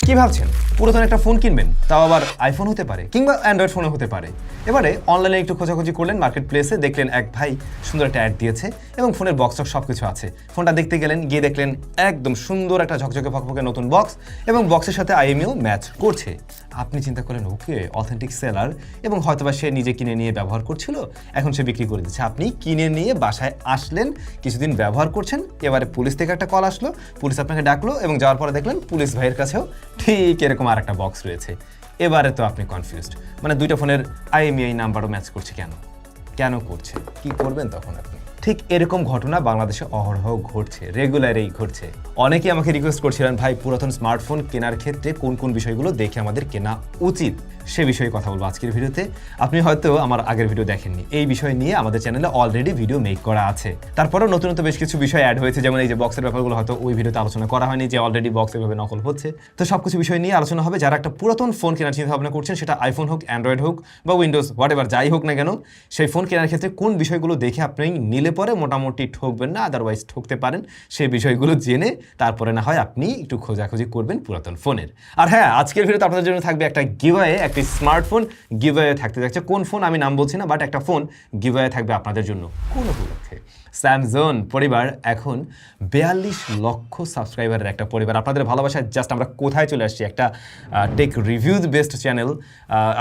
কি ভাবছেন পুরাতন একটা ফোন কিনবেন, তাও আবার আইফোন হতে পারে কিংবা অ্যান্ড্রয়েড ফোনও হতে পারে। এবারে অনলাইনে একটু খোঁজাখুঁজি করলেন, মার্কেট প্লেসে দেখলেন এক ভাই সুন্দর একটা অ্যাড দিয়েছে এবং ফোনের বক্স সব কিছু আছে। ফোনটা দেখতে গেলেন, গিয়ে দেখলেন একদম সুন্দর একটা ঝকঝকে ফকফকে নতুন বক্স এবং বক্সের সাথে আইএমইও ম্যাচ করছে। আপনি চিন্তা করলেন ওকে অথেন্টিক সেলার এবং হয়তোবা সে নিজে কিনে নিয়ে ব্যবহার করছিল, এখন সে বিক্রি করে দিচ্ছে। আপনি কিনে নিয়ে বাসায় আসলেন, কিছুদিন ব্যবহার করছেন, এবারে পুলিশ থেকে একটা কল আসলো, পুলিশ আপনাকে ডাকলো এবং যাওয়ার পরে দেখলেন পুলিশ ভাইয়ের কাছেও ঠিক এরকম আর একটা বক্স রয়েছে। এবারে তো আপনি কনফিউজড, মানে দুইটা ফোনের আইএমইআই নাম্বারও ম্যাচ করছে কেন করছে, কি করবেন তখন আপনি? ঠিক এরকম ঘটনা বাংলাদেশে অহরহ ঘটছে, রেগুলারই ঘটছে। অনেকেই আমাকে রিকোয়েস্ট করছিলেন ভাই পুরাতন স্মার্টফোন কেনার ক্ষেত্রে কোন কোন বিষয়গুলো দেখে আমাদের কেনা উচিত, সে বিষয়ে কথা বলবো আজকের ভিডিওতে। আপনি হয়তো আমার আগের ভিডিও দেখেননি, এই বিষয় নিয়ে আমাদের চ্যানেলে অলরেডি ভিডিও মেক করা আছে। তারপরেও নতুন নতুন বেশ কিছু বিষয় অ্যাড হয়েছে, যেমন এই যে বক্সের ব্যাপারগুলো হয়তো ওই ভিডিওতে আলোচনা করা হয়নি, যে অলরেডি বক্স এভাবে নকল হচ্ছে। তো সবকিছু বিষয় নিয়ে আলোচনা হবে। যারা একটা পুরাতন ফোন কেনার চিন্তা ভাবনা করছেন, সেটা আইফোন হোক, অ্যান্ড্রয়েড হোক বা উইন্ডোজ হোয়াট এভার যাই হোক না কেন, সেই ফোন কেনার ক্ষেত্রে কোন বিষয়গুলো দেখে আপনি নিলে পরে মোটামুটি ঠকবেন না, আদারওয়াইজ ঠকতে পারেন, সেই বিষয়গুলো জেনে তারপরে না হয় আপনি একটু খোঁজাখুঁজি করবেন পুরাতন ফোনের। আর হ্যাঁ, আজকের ভিডিওতে আপনাদের জন্য থাকবে একটা গিভওয়ে, একটি স্মার্টফোন গিভওয়ে থাকতে যাচ্ছে। কোন ফোন আমি নাম বলছি না, বাট একটা ফোন গিভওয়ে থাকবে আপনাদের জন্য। কোন উপলক্ষে? স্যামসাং পরিবার এখন 42 লক্ষ সাবস্ক্রাইবারের একটা পরিবার। আপনাদের ভালোবাসায় জাস্ট আমরা কোথায় চলে আসছি, একটা টেক রিভিউজ বেস্ট চ্যানেল।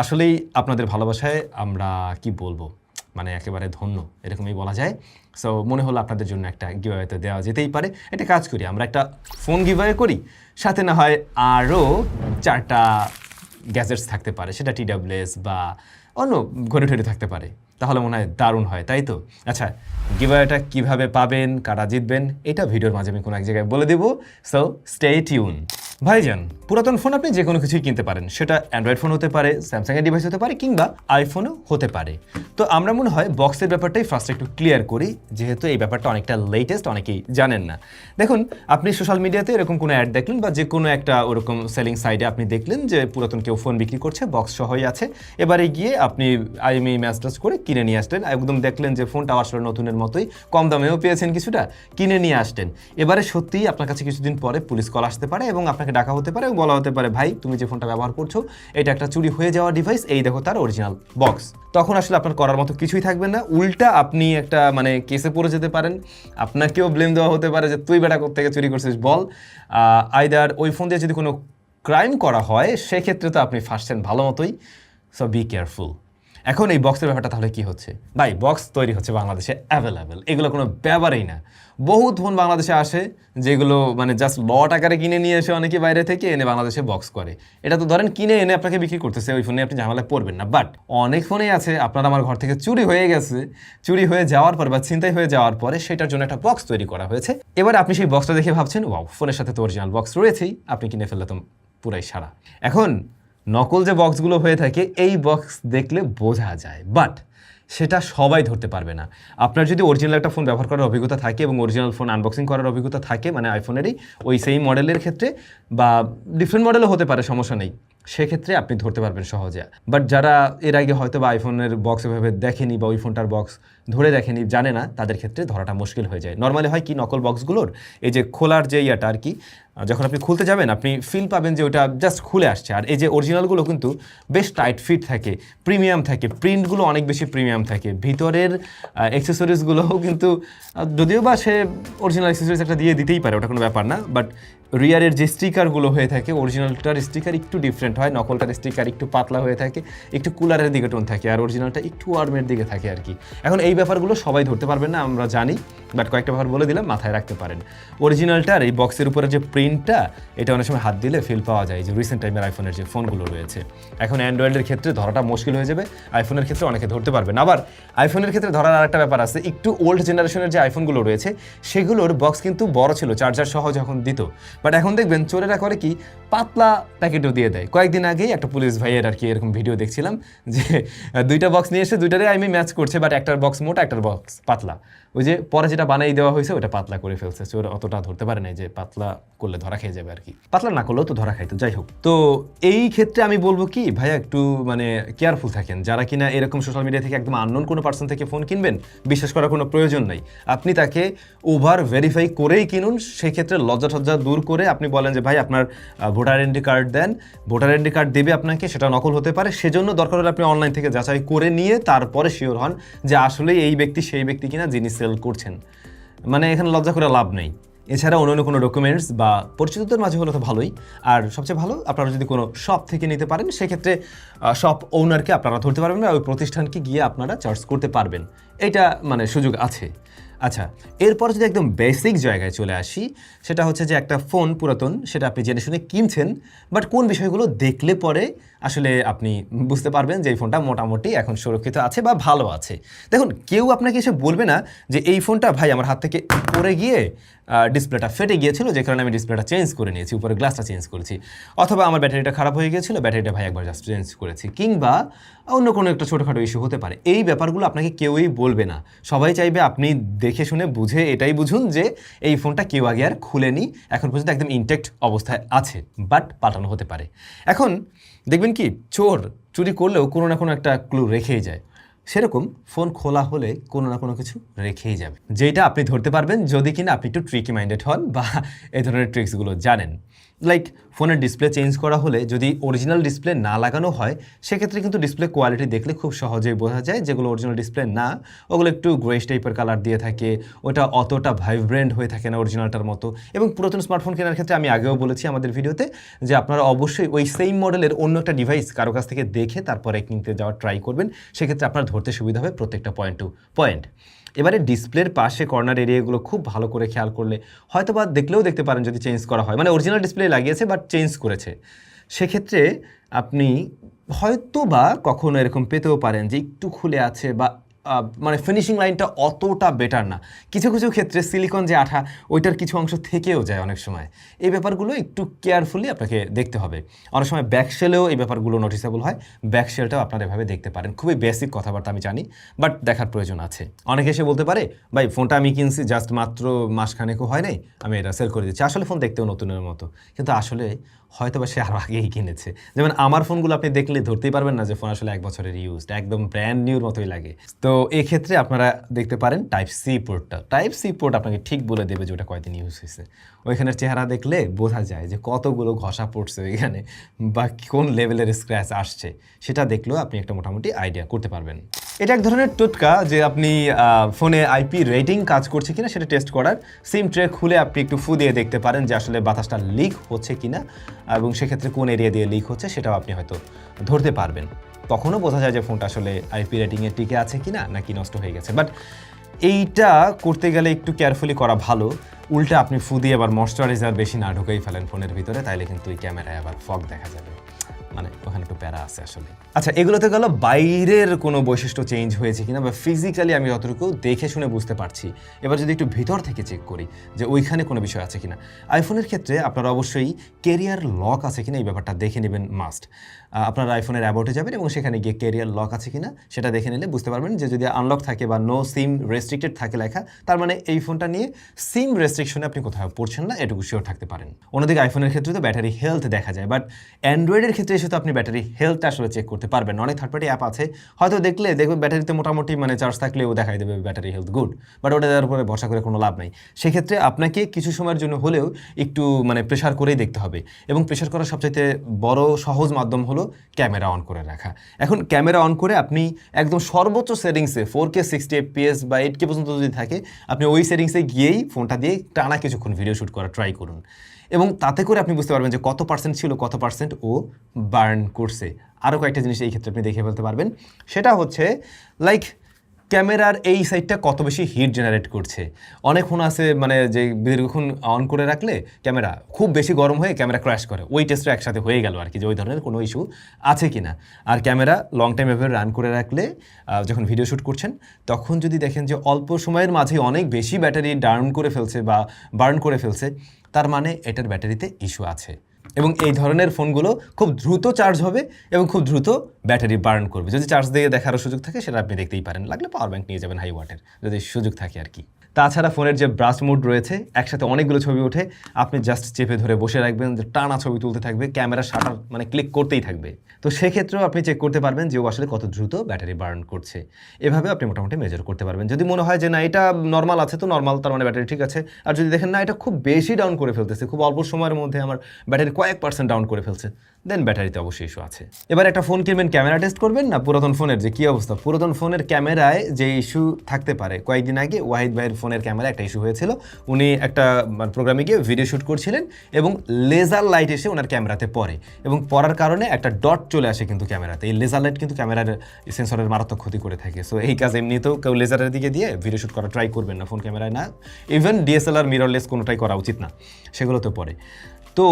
আসলেই আপনাদের ভালোবাসায় আমরা কি বলবো, মানে একেবারে ধন্য, এরকমই বলা যায়। সো মনে হলো আপনাদের জন্য একটা গিভওয়ে তো দেওয়া যেতেই পারে। একটা কাজ করি, আমরা একটা ফোন গিভওয়ে করি, সাথে না হয় আরও 4টা গ্যাজেটস থাকতে পারে, সেটা TWS বা অন্য ঘড়ি টড়ি থাকতে পারে, তাহলে মনে হয় দারুণ হয়, তাই তো? আচ্ছা, গিভওয়েটা কীভাবে পাবেন, কারা জিতবেন, এটা ভিডিওর মাঝে আমি কোনো এক জায়গায় বলে দেবো। So stay tune. ভাইজান, পুরাতন ফোন আপনি যে কোনো কিছুই কিনতে পারেন, সেটা অ্যান্ড্রয়েড ফোন হতে পারে, স্যামসাংয়ের ডিভাইস হতে পারে কিংবা আইফোনও হতে পারে। তো আমরা মনে হয় বক্সের ব্যাপারটাই ফার্স্ট একটু ক্লিয়ার করি, যেহেতু এই ব্যাপারটা অনেকটা লেটেস্ট, অনেকেই জানেন না। দেখুন, আপনি সোশ্যাল মিডিয়াতে এরকম কোনো অ্যাড দেখলেন বা যে কোনো একটা ওরকম সেলিং সাইটে আপনি দেখলেন যে পুরাতন কেউ ফোন বিক্রি করছে, বক্স সহই আছে। এবারে গিয়ে আপনি আইএমইআই ম্যাচ টাচ করে কিনে নিয়ে আসলেন, একদম দেখলেন যে ফোনটা আসলে নতুনের মতোই, কম দামেও পেয়েছেন কিছুটা, কিনে নিয়ে আসলেন। এবারে সত্যিই আপনার কাছে কিছুদিন পরে পুলিশ কল আসতে পারে এবং আপনাকে ডাকা হতে পারে এবং বলা হতে পারে ভাই তুমি যে ফোনটা ব্যবহার করছো এটা একটা চুরি হয়ে যাওয়া ডিভাইস, এই দেখো তার অরিজিনাল বক্স। তখন আসলে আপনার করার মতো কিছুই থাকবে না, উল্টা আপনি একটা মানে কেসে পড়ে যেতে পারেন। আপনাকেও ব্লেম দেওয়া হতে পারে যে তুই বেটা কোত্থেকে চুরি করছিস বল। আইদার ওই ফোন দিয়ে যদি কোনো ক্রাইম করা হয়, সেক্ষেত্রে তো আপনি ফাঁসছেন ভালো মতোই। So be careful. এখন এই বক্সের ব্যাপারটা তাহলে কি হচ্ছে? ভাই বক্স তৈরি হচ্ছে বাংলাদেশে অ্যাভেলেবেল, এগুলো কোনো ব্যাপারই না। বহুত ফোন বাংলাদেশে আসে যেগুলো মানে জাস্ট লট আকারে কিনে নিয়ে এসে অনেকে বাইরে থেকে এনে বাংলাদেশে বক্স করে। এটা তো ধরেন কিনে এনে আপনাকে বিক্রি করতেছে, ওই ফোনে আপনি ঝামেলায় পড়বেন না। বাট অনেক ফোনেই আছে আপনার আমার ঘর থেকে চুরি হয়ে গেছে, চুরি হয়ে যাওয়ার পর বা ছিনতাই হয়ে যাওয়ার পরে সেটার জন্য একটা বক্স তৈরি করা হয়েছে। এবার আপনি সেই বক্সটা দেখে ভাবছেন ওয়াও, ফোনের সাথে তো অরিজিনাল বক্স রয়েছেই, আপনি কিনে ফেললে তো পুরাই সারা। এখন নকল যে বক্সগুলো হয়ে থাকে, এই বক্স দেখলে বোঝা যায়, বাট সেটা সবাই ধরতে পারবে না। আপনার যদি অরিজিনাল একটা ফোন ব্যবহার করার অভিজ্ঞতা থাকে এবং অরিজিনাল ফোন আনবক্সিং করার অভিজ্ঞতা থাকে, মানে আইফোনেরই ওই সেই মডেলের ক্ষেত্রে বা ডিফারেন্ট মডেলও হতে পারে, সমস্যা নেই, সেক্ষেত্রে আপনি ধরতে পারবেন সহজে। বাট যারা এর আগে হয়তো বা আইফোনের বক্স এভাবে দেখেনি বা ওই ফোনটার বক্স ধরে দেখেনি, জানে না, তাদের ক্ষেত্রে ধরাটা মুশকিল হয়ে যায়। নর্মালি হয় কি, নকল বক্সগুলোর এই যে খোলার যে ইয়াটা আর কি, যখন আপনি খুলতে যাবেন আপনি ফিল পাবেন যে ওটা জাস্ট খুলে আসছে। আর এই যে অরিজিনালগুলো কিন্তু বেশ টাইট ফিট থাকে, প্রিমিয়াম থাকে, প্রিন্টগুলো অনেক বেশি প্রিমিয়াম থাকে, ভিতরের অ্যাক্সেসরিজগুলোও কিন্তু যদিও বা সে অরিজিনাল অ্যাক্সেসরিজ একটা দিয়ে দিতেই পারে, ওটা কোনো ব্যাপার না, বাট রিয়ারের যে স্টিকারগুলো হয়ে থাকে, অরিজিনালটার স্টিকার একটু ডিফারেন্ট হয়, নকলটার স্টিকার একটু পাতলা হয়ে থাকে, একটু কুলারের দিকে টোন থাকে, আর অরিজিনালটা একটু ওয়ার্মের দিকে থাকে আর কি। এখন এই ব্যাপারগুলো সবাই ধরতে পারবেন না, আমরা জানি, বাট কয়েকটা ব্যাপার বলে দিলাম, মাথায় রাখতে পারেন। অরিজিনালটার এই বক্সের উপরে যে প্রিন্টটা, এটা অনেক সময় হাত দিলে ফিল পাওয়া যায়, যে রিসেন্ট টাইমের আইফোনের যে ফোনগুলো রয়েছে। এখন অ্যান্ড্রয়েডের ক্ষেত্রে ধরাটা মুশকিল হয়ে যাবে, আইফোনের ক্ষেত্রে অনেকে ধরতে পারবেন। আবার আইফোনের ক্ষেত্রে ধরার আরেকটা ব্যাপার আছে, একটু ওল্ড জেনারেশনের যে আইফোনগুলো রয়েছে সেগুলোর বক্স কিন্তু বড় ছিল, চার্জার সহ যখন দিত, বাট এখন দেখবেন চোরেরা করে কি, পাতলা প্যাকেটও দিয়ে দেয়। কয়েকদিন আগেই একটা পুলিশ ভাইয়ের আর কি এরকম ভিডিও দেখছিলাম, যে দুইটা বক্স নিয়ে এসে দুইটারে ম্যাচ করছে, বাট একটার বক্স মোটা, একটার বক্স পাতলা। ওই যে পরে যেটা বানাই দেওয়া হয়েছে ওটা পাতলা করে ফেলছে, চোর অতটা ধরতে পারে না যে পাতলা করলে করলে ধরা খেয়ে যাবে আর কি, পাতলা না করলেও তো ধরা খাইতো। যাই হোক, তো এই ক্ষেত্রে আমি বলবো কি ভাইয়া একটু মানে কেয়ারফুল থাকেন। যারা কিনা এরকম সোশ্যাল মিডিয়া থেকে একদম আননোন কোনো পার্সন থেকে ফোন কিনবেন, বিশ্বাস করার কোনো প্রয়োজন নাই। আপনি তাকে ওভার ভেরিফাই করেই কিনুন। সেক্ষেত্রে লজ্জা টজ্জা দূর করে আপনি বলেন যে ভাই আপনার ভোটার আইডি কার্ড দেন, ভোটার আইডি কার্ড দেবে আপনাকে, সেটা নকল হতে পারে, সেজন্য দরকার হলে আপনি অনলাইন থেকে যাচাই করে নিয়ে তারপরে শিওর হন যে আসলে এই ব্যক্তি সেই ব্যক্তি কিনা যিনি সেল করছেন। মানে এখানে লজ্জা করে লাভ নেই। এছাড়া অন্য কোনো ডকুমেন্টস বা পরিচিতদের মাঝে হলে তো ভালোই। আর সবচেয়ে ভালো আপনারা যদি কোনো শপ থেকে নিতে পারেন, সেক্ষেত্রে শপ ওনারকে আপনারা ধরতে পারবেন না, ওই প্রতিষ্ঠানকে গিয়ে আপনারা চার্জ করতে পারবেন, এটা মানে সুযোগ আছে। আচ্ছা, এরপর যদি একদম বেসিক জায়গায় চলে আসি, সেটা হচ্ছে যে একটা ফোন পুরাতন, সেটা আপনি জেনে শুনে কিনছেন, বাট কোন বিষয়গুলো দেখলে পরে আসলে আপনি বুঝতে পারবেন যে এই ফোনটা মোটামুটি এখন সুরক্ষিত আছে বা ভালো আছে। দেখুন, কেউ আপনাকে এসে বলবে না যে এই ফোনটা ভাই আমার হাত থেকে পড়ে গিয়ে ডিসপ্লেটা ফেটে গিয়েছিল, যে কারণে আমি ডিসপ্লেটা চেঞ্জ করে নিয়েছি, উপরে গ্লাসটা চেঞ্জ করেছি, অথবা আমার ব্যাটারিটা খারাপ হয়ে গিয়েছিল, ব্যাটারিটা ভাই একবার জাস্ট চেঞ্জ করেছি, কিংবা অন্য কোনো একটা ছোটোখাটো ইস্যু হতে পারে। এই ব্যাপারগুলো আপনাকে কেউই বলবে না। সবাই চাইবে আপনি দেখে শুনে বুঝে এটাই বুঝুন যে এই ফোনটা কেউ আগে আর খুলেনি, এখন পর্যন্ত একদম ইনটেক্ট অবস্থায় আছে, বাট পাল্টানো হতে পারে। এখন দেখবেন কি, চোর চুরি করলেও কোনো না কোনো একটা ক্লু রেখেই যায়, সেরকম ফোন খোলা হলে কোনো না কোনো কিছু রেখেই যাবে, যেটা আপনি ধরতে পারবেন যদি কিনা আপনি একটু ট্রিকি মাইন্ডেড হন বা এই ধরনের ট্রিক্সগুলো জানেন। লাইক ফোনের ডিসপ্লে চেঞ্জ করা হলে যদি অরিজিনাল ডিসপ্লে না লাগানো হয়, সেক্ষেত্রে কিন্তু ডিসপ্লে কোয়ালিটি দেখলে খুব সহজেই বোঝা যায়। যেগুলো অরিজিনাল ডিসপ্লে না, ওগুলো একটু গ্রেস টাইপের কালার দিয়ে থাকে, ওটা অতটা ভাইব্রেন্ট হয়ে থাকে না অরিজিনালটার মতো। এবং পুরাতন স্মার্টফোন কেনার ক্ষেত্রে আমি আগেও বলেছি আমাদের ভিডিওতে যে আপনারা অবশ্যই ওই সেম মডেলের অন্য একটা ডিভাইস কারো কাছ থেকে দেখে তারপরে কিনতে যাওয়ার ট্রাই করবেন, সেক্ষেত্রে আপনার ধরতে সুবিধা হবে প্রত্যেকটা পয়েন্ট টু পয়েন্ট। এবারে ডিসপ্লের পাশে কর্নার এরিয়াগুলো খুব ভালো করে খেয়াল করলে হয়তো বা দেখলেও দেখতে পারেন যদি চেঞ্জ করা হয়, মানে অরিজিনাল ডিসপ্লে লাগিয়েছে বাট চেঞ্জ করেছে, সেক্ষেত্রে আপনি হয়তো বা কখনো এরকম পেতেও পারেন যে একটু খুলে আছে বা মানে ফিনিশিং লাইনটা অতটা বেটার না। কিছু কিছু ক্ষেত্রে সিলিকন যে আঠা, ওইটার কিছু অংশ থেকেও যায় অনেক সময়। এই ব্যাপারগুলো একটু কেয়ারফুলি আপনাকে দেখতে হবে। অনেক সময় ব্যাকশেলেও এই ব্যাপারগুলো নোটিসেবল হয়, ব্যাকশেলটাও আপনারা এভাবে দেখতে পারেন। খুবই বেসিক কথাবার্তা আমি জানি, বাট দেখার প্রয়োজন আছে। অনেকে এসে বলতে পারে ভাই ফোনটা আমি কিনছি জাস্ট মাত্র মাসখানেকও হয় নাই, আমি এটা সেল করে দিচ্ছি, আসলে ফোন দেখতেও নতুনের মতো, কিন্তু আসলে হয়তো বা সে আরও আগেই কিনেছে। যেমন আমার ফোনগুলো আপনি দেখলে ধরতেই পারবেন না যে ফোন আসলে 1 বছরের ইউজড, একদম ব্র্যান্ড নিউর মতোই লাগে। তো এক্ষেত্রে আপনারা দেখতে পারেন টাইপ সি পোর্টটা। টাইপ সি পোর্ট আপনাকে ঠিক বলে দেবে যে ওটা কয়দিন ইউজ হয়েছে। ওইখানের চেহারা দেখলে বোঝা যায় যে কতগুলো ঘষা পড়ছে ওইখানে বা কোন লেভেলের স্ক্র্যাচ আসছে, সেটা দেখলেও আপনি একটা মোটামুটি আইডিয়া করতে পারবেন। এটা এক ধরনের টোটকা যে আপনি ফোনে আইপি রেটিং কাজ করছে কিনা সেটা টেস্ট করার। সিম ট্রে খুলে আপনি একটু ফু দিয়ে দেখতে পারেন যে আসলে বাতাসটা লিক হচ্ছে কিনা, এবং সেক্ষেত্রে কোন এরিয়া দিয়ে লিক হচ্ছে সেটাও আপনি হয়তো ধরতে পারবেন। তখনও বোঝা যায় যে ফোনটা আসলে আইপি রেটিংয়ে টিকে আছে কিনা নাকি নষ্ট হয়ে গেছে। বাট এইটা করতে গেলে একটু কেয়ারফুলি করা ভালো। উল্টা আপনি ফু দিয়ে আবার ময়েশ্চারাইজার বেশি না ঢুকেই ফেলেন ফোনের ভিতরে, তাইলে কিন্তু এই ক্যামেরায় আবার ফগ দেখা যাবে, মানে ওখানে একটু প্যারা আছে আসলে। আচ্ছা, এগুলোতে গেল বাইরের কোনো বৈশিষ্ট্য চেঞ্জ হয়েছে কিনা বা ফিজিক্যালি আমি যতটুকু দেখে শুনে বুঝতে পারছি। এবার যদি একটু ভিতর থেকে চেক করি যে ওইখানে কোনো বিষয় আছে কিনা, আইফোনের ক্ষেত্রে আপনারা অবশ্যই ক্যারিয়ার লক আছে কিনা এই ব্যাপারটা দেখে নেবেন মাস্ট। আপনার আইফোনের অ্যাবাউটে যাবেন এবং সেখানে গিয়ে ক্যারিয়ার লক আছে কিনা সেটা দেখে নিলে বুঝতে পারবেন যে যদি আনলক থাকে বা নো সিম রেস্ট্রিক্টেড থাকে লেখা, তার মানে এই ফোনটা নিয়ে সিম রেস্ট্রিকশনে আপনি কোথাও পড়ছেন না, এটুকু শিওর থাকতে পারেন। অন্যদিকে আইফোনের ক্ষেত্রে তো ব্যাটারি হেলথ দেখা যায়, বাট অ্যান্ড্রয়েডের ক্ষেত্রে এসে তো আপনি ব্যাটারি হেলথটা আসলে চেক করতে পারবেন। অনেক থার্ড পার্টি অ্যাপ আছে, হয়তো দেখলে দেখবেন ব্যাটারিতে মোটামুটি মানে চার্জ থাকলেও দেখাই দেবে ব্যাটারি হেলথ গুড, বাট ওটা দেওয়ার উপরে ভরসা করে কোনো লাভ নাই। সেক্ষেত্রে আপনাকে কিছু সময়ের জন্য হলেও একটু মানে প্রেশার করেই দেখতে হবে, এবং প্রেশার করার সবচাইতে বড় সহজ মাধ্যম হলো ক্যামেরা অন করে রাখা। এখন ক্যামেরা অন করে আপনি একদম সর্বোচ্চ সেটিংসে 4K 60 FPS বা 8K পর্যন্ত যদি থাকে, আপনি ওই সেটিংসে গিয়েই ফোনটা দিয়ে টানা কিছুক্ষণ ভিডিও শ্যুট করা ট্রাই করুন, এবং তাতে করে আপনি বুঝতে পারবেন যে কত পার্সেন্ট ছিল, কত পার্সেন্ট ও বার্ন করছে। আরও কয়েকটা জিনিস এই ক্ষেত্রে আপনি দেখে ফেলতে পারবেন, সেটা হচ্ছে লাইক ক্যামেরার এই সাইডটা কত বেশি হিট জেনারেট করছে। অনেক ফোন আছে মানে যে দীর্ঘক্ষণ অন করে রাখলে ক্যামেরা খুব বেশি গরম হয়ে ক্যামেরা ক্র্যাশ করে, ওই টেস্টটা একসাথে হয়ে গেল আর কি, যে ওই ধরনের কোনো ইস্যু আছে কি না। আর ক্যামেরা লং টাইম এভাবে রান করে রাখলে যখন ভিডিও শ্যুট করছেন তখন যদি দেখেন যে অল্প সময়ের মাঝে অনেক বেশি ব্যাটারি ডাউন করে ফেলছে বা বার্ন করে ফেলছে, তার মানে এটার ব্যাটারিতে ইস্যু আছে। এবং এই ধরনের ফোনগুলো খুব দ্রুত চার্জ হবে এবং খুব দ্রুত ব্যাটারি বার্ন করবে। যদি চার্জ দিয়ে দেখারও সুযোগ থাকে সেটা আপনি দেখতেই পারেন, লাগলে পাওয়ার ব্যাংক নিয়ে যাবেন হাই ওয়াটের, যদি সুযোগ থাকে আর কি। তাছাড়া ফোনের যে ব্রাশ মোড রয়েছে, একসাথে অনেকগুলো ছবি ওঠে, আপনি জাস্ট চেপে ধরে বসে রাখবেন, যে টানা ছবি তুলতে থাকবে, ক্যামেরা শাটার মানে ক্লিক করতেই থাকবে। তো সেক্ষেত্রেও আপনি চেক করতে পারবেন যে ও আসলে কত দ্রুত ব্যাটারি বার্ন করছে। এভাবে আপনি মোটামুটি মেজার করতে পারবেন। যদি মনে হয় যে না এটা নর্মাল আছে, তো নর্মাল, তার মানে ব্যাটারি ঠিক আছে। আর যদি দেখেন না এটা খুব বেশি ডাউন করে ফেলতেছে, খুব অল্প সময়ের মধ্যে আমার ব্যাটারি কয়েক % ডাউন করে ফেলছে, দেন ব্যাটারিতে অবশ্যই ইস্যু আছে। এবার একটা ফোন কিনবেন, ক্যামেরা টেস্ট করবেন না পুরাতন ফোনের যে কী অবস্থা। পুরাতন ফোনের ক্যামেরায় যে ইস্যু থাকতে পারে, কয়েকদিন আগে ওয়াহিদ ভাইয়ের ফোনের ক্যামেরা একটা ইস্যু হয়েছিল। উনি একটা প্রোগ্রামে গিয়ে ভিডিও শ্যুট করছিলেন এবং লেজার লাইট এসে ওনার ক্যামেরাতে পড়ে, এবং পড়ার কারণে একটা ডট চলে আসে কিন্তু ক্যামেরাতে। এই লেজার লাইট কিন্তু ক্যামেরার সেন্সরের মারাত্মক ক্ষতি করে থাকে। সো এই কাজ এমনিতেও কেউ লেজারের দিকে দিয়ে ভিডিও শ্যুট করা ট্রাই করবেন না, ফোন ক্যামেরায় না। ইভেন ডিএসএলআর মিররলেস কোনোটাই করা উচিত না, সেগুলোতে পড়ে। তো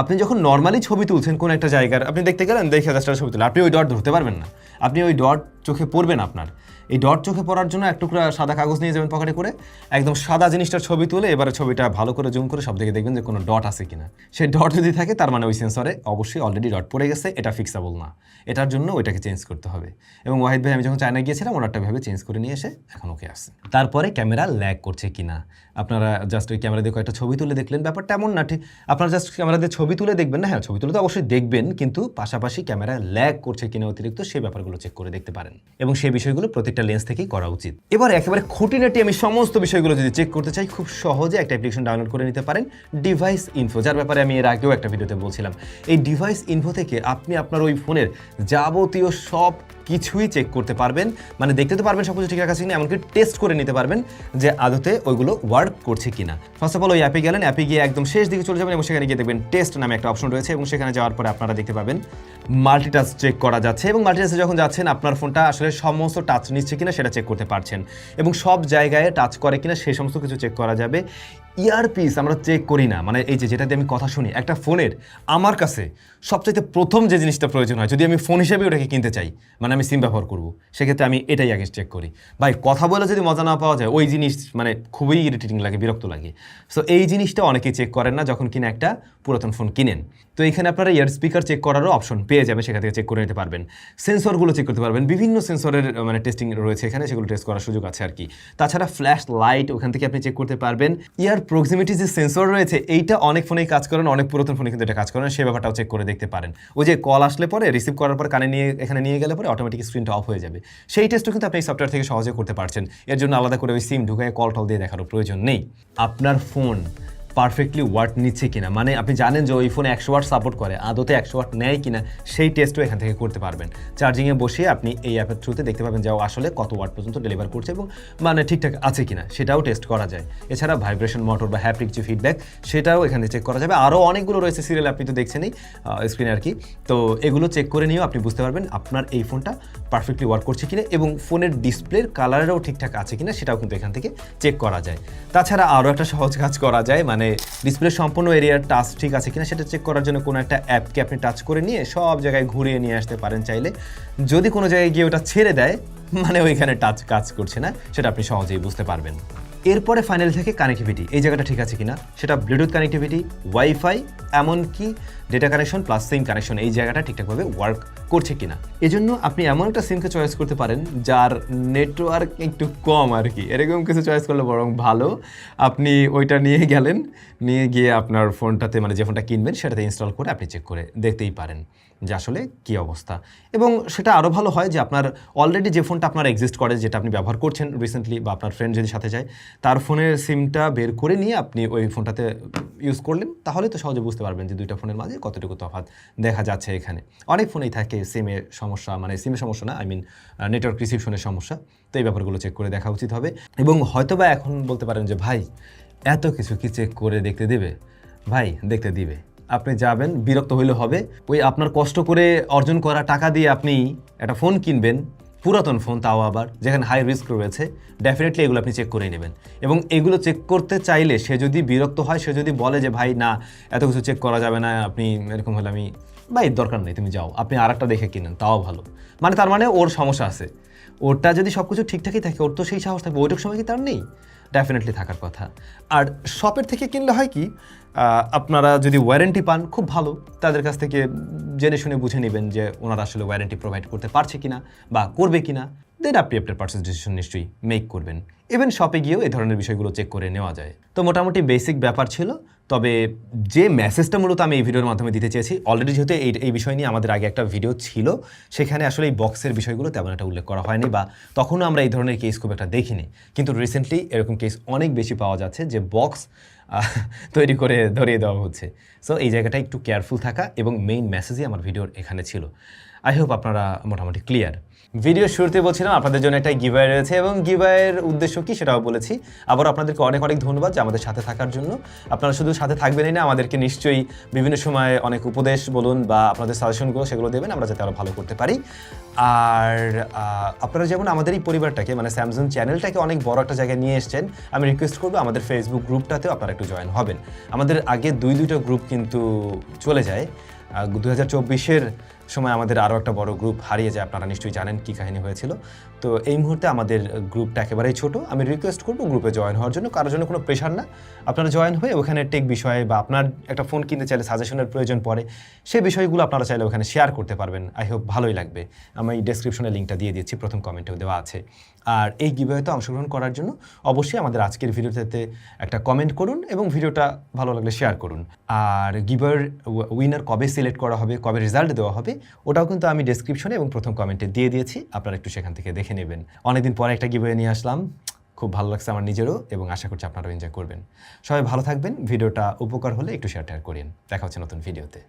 আপনি যখন নর্মালি ছবি তুলছেন কোন একটা জায়গার, আপনি দেখতে গেলেন, দেখে জাস্ট ছবি তুলে, আপনি ওই ডট ধরতে পারবেন না। আপনি ওই ডট চোখে পড়বেন, আপনার এই ডট চোখে পড়ার জন্য এক টুকরা সাদা কাগজ নিয়ে যাবেন পকেটে করে, একদম সাদা জিনিসটার ছবি তুলে এবারে ছবিটা ভালো করে জুম করে সব দিকে দেখবেন যে কোনো ডট আছে কিনা। সেই ডট যদি থাকে তার মানে ওই সেন্সরে অবশ্যই অলরেডি ডট পড়ে গেছে, এটা ফিক্সাবল না। এটার জন্য ওইটাকে চেঞ্জ করতে হবে। এবং ওয়াহিদ ভাই আমি যখন চায়না গিয়েছিলাম ওনারটা ভাবে চেঞ্জ করে নিয়ে এসে এখন ওকে আসছে। তারপরে ক্যামেরা ল্যাগ করছে কিনা, আপনারা জাস্ট ওই ক্যামেরা দিয়ে কয়েকটা ছবি তুলে দেখলেন, ব্যাপারটা এমন না ঠিক আপনারা জাস্ট ক্যামেরা দিয়ে ছবি তুলে দেখবেন না। হ্যাঁ, ছবি তুলে তো অবশ্যই দেখবেন, কিন্তু পাশাপাশি ক্যামেরা ল্যাগ করছে কিনা অতিরিক্ত, সেই ব্যাপারগুলো চেক করে দেখতে পারেন। এবং সেই বিষয়গুলো প্রত্যেকটা লেন্স থেকেই করা উচিত। এবার একেবারে খুঁটিনাটি আমি সমস্ত বিষয়গুলো যদি চেক করতে চাই, খুব সহজে একটা অ্যাপ্লিকেশন ডাউনলোড করে নিতে পারেন, ডিভাইস ইনফো, যার ব্যাপারে আমি এর আগেও একটা ভিডিওতে বলছিলাম। এই ডিভাইস ইনফো থেকে আপনি আপনার ওই ফোনের যাবতীয় সব কিছুই চেক করতে পারবেন। মানে দেখতে তো পারবেন সব কিছু ঠিকঠাক আছে কিনা, এমনকি টেস্ট করে নিতে পারবেন যে আদতে ওইগুলো ওয়ার্ক করছে কিনা। ফার্স্ট অফ অল ওই অ্যাপে গেলেন, অ্যাপে গিয়ে একদম শেষ দিকে চলে যাবেন এবং সেখানে গিয়ে দেখবেন টেস্ট নামে একটা অপশন রয়েছে, এবং সেখানে যাওয়ার পরে আপনারা দেখতে পাবেন মাল্টিটাচ চেক করা যাচ্ছে। এবং মাল্টিটাচে যখন যাচ্ছেন আপনার ফোনটা আসলে সমস্ত টাচ নিচ্ছে কিনা সেটা চেক করতে পারছেন, এবং সব জায়গায় টাচ করে কিনা সেই সমস্ত কিছু চেক করা যাবে। ইয়ারপিস আমরা চেক করি না, মানে এই যে যেটা দিয়ে আমি কথা শুনি একটা ফোনের, আমার কাছে সবচাইতে প্রথম যে জিনিসটা প্রয়োজন হয় যদি আমি ফোন হিসেবে ওটাকে কিনতে চাই, মানে আমি সিম ব্যবহার করব, সেক্ষেত্রে আমি এটাই আগে চেক করি। ভাই কথা বলে যদি মজা না পাওয়া যায়, ওই জিনিস মানে খুবই ইরিটেটিং লাগে, বিরক্ত লাগে। সো এই জিনিসটা অনেকেই চেক করেন না যখন কিনা একটা পুরাতন ফোন কিনেন। তো এখানে আপনারা ইয়ার স্পিকার চেক করারও অপশন পেয়ে যাবেন, সেখান থেকে চেক করে নিতে পারবেন। সেন্সরগুলো চেক করতে পারবেন, বিভিন্ন সেন্সরের মানে টেস্টিং রয়েছে এখানে, সেগুলো টেস্ট করার সুযোগ আছে আর কি। তাছাড়া ফ্ল্যাশ লাইট ওখান থেকে আপনি চেক করতে পারবেন। ইয়ার প্রক্সিমিটি যে সেন্সর রয়েছে, এইটা অনেক ফোনেই কাজ করেন, অনেক পুরাতন ফোনে কিন্তু এটা কাজ করেন, সেই ব্যাপারটাও চেক করে দেখতে পারেন। ওই যে কল আসলে পরে রিসিভ করার পর কানে নিয়ে এখানে নিয়ে গেলে পরে অটোমেটিক স্ক্রিনটা অফ হয়ে যাবে, সেই টেস্টও কিন্তু আপনি এই সফটওয়্যার থেকে সহজে করতে পারছেন। এর জন্য আলাদা করে ওই সিম ঢুকায় কল টল দিয়ে দেখারও প্রয়োজন নেই। আপনার ফোন পারফেক্টলি ওয়াট নিচ্ছে কিনা, মানে আপনি জানেন যে ওই ফোনে 100 ওয়াট সাপোর্ট করে, আদতে 100 ওয়াট নেয় কিনা, সেই টেস্টও এখান থেকে করতে পারবেন। চার্জিংয়ে বসিয়ে আপনি এই অ্যাপের থ্রুতে দেখতে পাবেন যে আসলে কত ওয়াট পর্যন্ত ডেলিভার করছে এবং মানে ঠিকঠাক আছে কিনা সেটাও টেস্ট করা যায়। এছাড়া ভাইব্রেশন মোটর বা হ্যাপটিক যে ফিডব্যাক, সেটাও এখানে চেক করা যাবে। আরও অনেকগুলো রয়েছে সিরিয়াল, আপনি তো দেখছেনই স্ক্রিনে আর কি। তো এগুলো চেক করে নিয়েও আপনি বুঝতে পারবেন আপনার এই ফোনটা পারফেক্টলি ওয়ার্ক করছে কিনা, এবং ফোনের ডিসপ্লের কালারেরও ঠিকঠাক আছে কিনা সেটাও কিন্তু এখান থেকে চেক করা যায়। তাছাড়া আরও একটা সহজ কাজ করা যায়, মানে ডিসপ্লে সম্পূর্ণ এরিয়ার টাচ ঠিক আছে কিনা সেটা চেক করার জন্য কোনো একটা অ্যাপকে আপনি টাচ করে নিয়ে সব জায়গায় ঘুরিয়ে নিয়ে আসতে পারেন চাইলে। যদি কোনো জায়গায় গিয়ে ওটা ছেড়ে দেয়, মানে ওইখানে টাচ কাজ করছে না, সেটা আপনি সহজেই বুঝতে পারবেন। এরপরে ফাইনাল থেকে কানেক্টিভিটি, এই জায়গাটা ঠিক আছে কিনা, সেটা ব্লুটুথ কানেক্টিভিটি, ওয়াইফাই, এমনকি ডেটা কানেকশন প্লাস সিম কানেকশন, এই জায়গাটা ঠিকঠাকভাবে ওয়ার্ক করছে কিনা। এজন্য আপনি এমন একটা সিমকে চয়েস করতে পারেন যার নেটওয়ার্ক একটু কম আর কি, এরকম কিছু চয়েস করলে বরং ভালো। আপনি ওইটা নিয়ে গেলেন, নিয়ে গিয়ে আপনার ফোনটাতে মানে যে ফোনটা কিনবেন সেটাতে ইনস্টল করে আপনি চেক করে দেখতেই পারেন যে আসলে কী অবস্থা। এবং সেটা আরও ভালো হয় যে আপনার অলরেডি যে ফোনটা আপনার এক্সিস্ট করে, যেটা আপনি ব্যবহার করছেন রিসেন্টলি, বা আপনার ফ্রেন্ড যদি সাথে যায়, তার ফোনের সিমটা বের করে নিয়ে আপনি ওই ফোনটাতে ইউজ করলেন, তাহলে তো সহজে বুঝতে পারবেন যে দুইটা ফোনের মাঝে কতটুকু তফাৎ দেখা যাচ্ছে। এখানে অনেক ফোনেই থাকে সিমের সমস্যা, মানে সিমের সমস্যা না, আই মিন নেটওয়ার্ক রিসিপশনের সমস্যা। তো এই ব্যাপারগুলো চেক করে দেখা উচিত হবে। এবং হয়তোবা এখন বলতে পারেন যে ভাই এত কিছু কি চেক করে দেখতে দেবে? ভাই দেখতে দিবে, আপনি যাবেন, বিরক্ত হইলে হবে। ওই আপনার কষ্ট করে অর্জন করা টাকা দিয়ে আপনি একটা ফোন কিনবেন, পুরাতন ফোন, তাও আবার যেখানে হাই রিস্ক রয়েছে, ডেফিনেটলি এগুলো আপনি চেক করে নেবেন। এবং এগুলো চেক করতে চাইলে সে যদি বিরক্ত হয়, সে যদি বলে যে ভাই না এত কিছু চেক করা যাবে না, আপনি এরকম হলে আমি ভাই দরকার নেই, তুমি যাও, আপনি আর একটা দেখে কিনেন, তাও ভালো। মানে তার মানে ওর সমস্যা আছে, ওরটা যদি সব কিছু ঠিকঠাকই থাকে, ওর তো সেই সাহস থাকবে, ওইটুকু সময় কি তার নেই? ডেফিনেটলি থাকার কথা। আর শপের থেকে কিনলে হয় কি, আপনারা যদি ওয়ারেন্টি পান খুব ভালো, তাদের কাছ থেকে জেনে শুনে বুঝে নেবেন যে ওনারা আসলে ওয়ারেন্টি প্রোভাইড করতে পারছে কিনা বা করবে কিনা। দেন আপনি আপনার পার্সেস ডিসিশন নিশ্চয়ই মেক করবেন। ইভেন শপে গিয়েও এই ধরনের বিষয়গুলো চেক করে নেওয়া যায়। তো মোটামুটি বেসিক ব্যাপার ছিল। তবে যে মেসেজটা মূলত আমি এই ভিডিওর মাধ্যমে দিতে চেয়েছি, অলরেডি যেহেতু এই বিষয় নিয়ে আমাদের আগে একটা ভিডিও ছিল, সেখানে আসলে এই বক্সের বিষয়গুলো তেমন একটা উল্লেখ করা হয়নি বা তখনও আমরা এই ধরনের কেস খুব একটা দেখিনি। কিন্তু রিসেন্টলি এরকম কেস অনেক বেশি পাওয়া যাচ্ছে যে বক্স তৈরি করে ধরিয়ে দেওয়া হচ্ছে। সো এই জায়গাটা একটু কেয়ারফুল থাকা এবং মেইন মেসেজই আমার ভিডিওর এখানে ছিল। আই হোপ আপনারা মোটামুটি ক্লিয়ার। ভিডিও শুরুতে বলছিলাম আপনাদের জন্য একটা গিভঅ্যাওয়ে রয়েছে এবং গিভঅ্যাওয়ের উদ্দেশ্য কি সেটাও বলেছি। আবার আপনাদেরকে অনেক অনেক ধন্যবাদ যে আমাদের সাথে থাকার জন্য। আপনারা শুধু সাথে থাকবেনই না, আমাদেরকে নিশ্চয়ই বিভিন্ন সময় অনেক উপদেশ বলুন বা আপনাদের সাজেশনগুলো সেগুলো দেবেন, আমরা যাতে আরও ভালো করতে পারি। আর আপনারা যেমন আমাদের এই পরিবারটাকে মানে স্যামসাং চ্যানেলটাকে অনেক বড় একটা জায়গায় নিয়ে এসেছেন, আমি রিকোয়েস্ট করবো আমাদের ফেসবুক গ্রুপটাতেও আপনারা একটু জয়েন হবেন। আমাদের আগে দুইটা গ্রুপ কিন্তু চলে যায়। 2024-এর সময় আমাদের আরও একটা বড় গ্রুপ হারিয়ে যায়, আপনারা নিশ্চয়ই জানেন কী কাহিনী হয়েছিল। তো এই মুহূর্তে আমাদের গ্রুপটা একেবারেই ছোট। আমি রিকোয়েস্ট করবো গ্রুপে জয়েন হওয়ার জন্য, কারোর জন্য কোনো প্রেশার না। আপনারা জয়েন হয়ে ওখানে টেক বিষয়ে বা আপনার একটা ফোন কিনতে চাইলে সাজেশনের প্রয়োজন পড়ে, সেই বিষয়গুলো আপনারা চাইলে ওখানে শেয়ার করতে পারবেন। আই হোপ ভালোই লাগবে। আমি ডেসক্রিপশনে লিঙ্কটা দিয়ে দিচ্ছি, প্রথম কমেন্টেও দেওয়া আছে। আর এই গিভঅ্যাওয়েতে অংশগ্রহণ করার জন্য অবশ্যই আমাদের আজকের ভিডিওতে একটা কমেন্ট করুন এবং ভিডিওটা ভালো লাগলে শেয়ার করুন। আর গিভঅ্যাওয়ের উইনার কবে সিলেক্ট করা হবে, কবে রেজাল্ট দেওয়া হবে, ওটাও কিন্তু আমি ডেসক্রিপশনে এবং প্রথম কমেন্টে দিয়ে দিয়েছি, আপনারা একটু সেখান থেকে দেখে নেবেন। অনেকদিন পরে একটা গিভঅ্যাওয়ে নিয়ে আসলাম, খুব ভালো লাগছে আমার নিজেরও এবং আশা করছি আপনারাও এনজয় করবেন। সবাই ভালো থাকবেন। ভিডিওটা উপকার হলে একটু শেয়ার করেন। দেখা হচ্ছে নতুন ভিডিওতে।